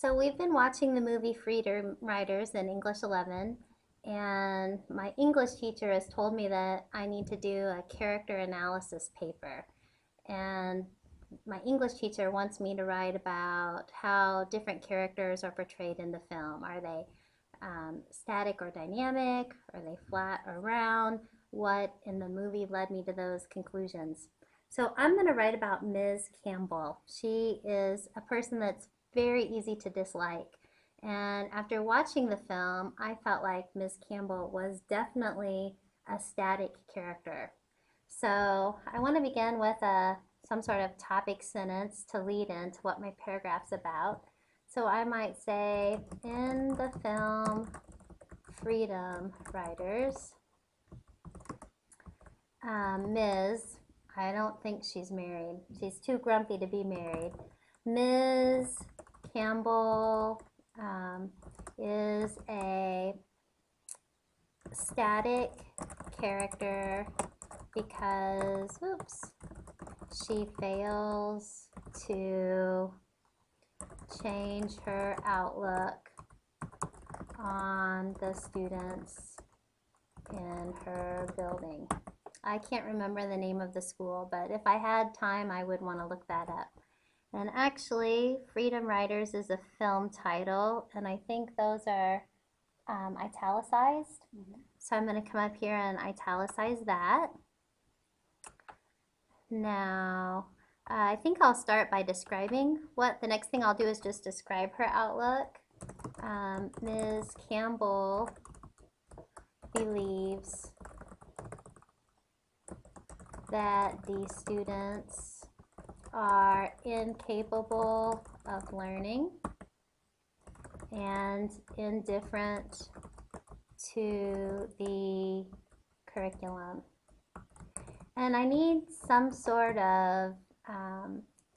So we've been watching the movie Freedom Writers in English 11, and my English teacher has told me that I need to do a character analysis paper. And my English teacher wants me to write about how different characters are portrayed in the film. Are they static or dynamic? Are they flat or round? What in the movie led me to those conclusions? So I'm going to write about Ms. Campbell. She is a person that's very easy to dislike. And after watching the film, I felt like Ms. Campbell was definitely a static character. So I want to begin with some sort of topic sentence to lead into what my paragraph's about. So I might say, in the film Freedom Writers, Ms. I don't think she's married. She's too grumpy to be married. Ms. Campbell is a static character because, she fails to change her outlook on the students in her building. I can't remember the name of the school, but if I had time, I would want to look that up. And actually, Freedom Writers is a film title, and I think those are italicized. So I'm going to come up here and italicize that. Now, I think I'll start by describing the next thing I'll do is just describe her outlook. Ms. Campbell believes that the students are incapable of learning and indifferent to the curriculum. And I need some sort of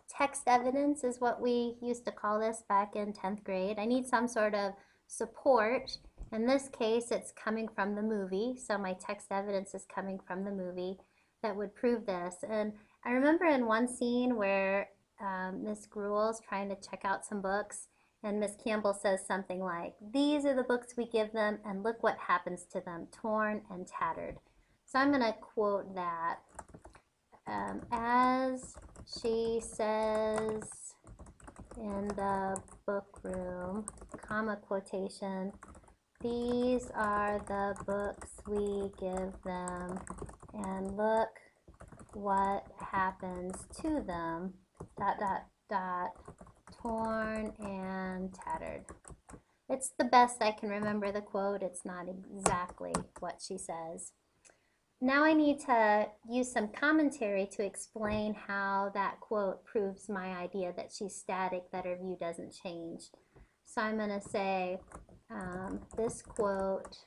text evidence is what we used to call this back in 10th grade. I need some sort of support. In this case, it's coming from the movie, so my text evidence is coming from the movie that would prove this. And I remember in one scene where Miss Gruel's trying to check out some books, and Miss Campbell says something like, "These are the books we give them, and look what happens to them, torn and tattered." So I'm going to quote that. As she says in the book room, comma quotation, "These are the books we give them, and look what happens to them, dot, dot, dot, torn and tattered." It's the best I can remember the quote. It's not exactly what she says. Now I need to use some commentary to explain how that quote proves my idea that she's static, that her view doesn't change. So I'm going to say this quote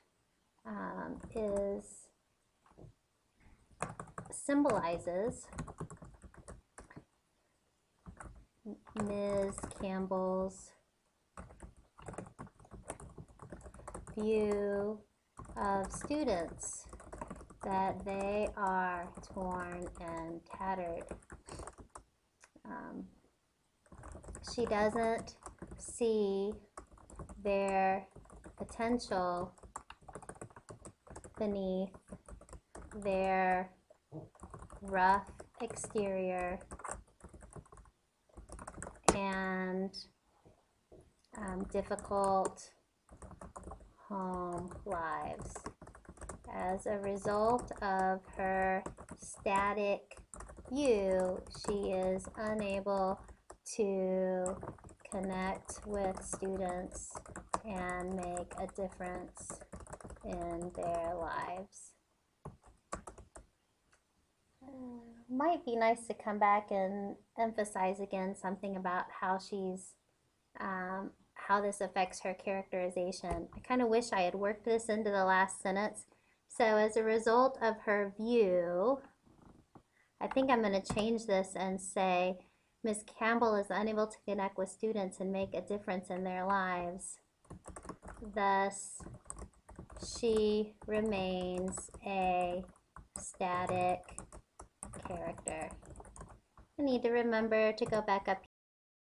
symbolizes Ms. Campbell's view of students, that they are torn and tattered. She doesn't see their potential beneath their rough exterior and difficult home lives. As a result of her static view, she is unable to connect with students and make a difference in their lives. Might be nice to come back and emphasize again something about how she's how this affects her characterization. I kind of wish I had worked this into the last sentence. So as a result of her view, I think I'm going to change this and say Ms. Campbell is unable to connect with students and make a difference in their lives. Thus, she remains a static character. I need to remember to go back up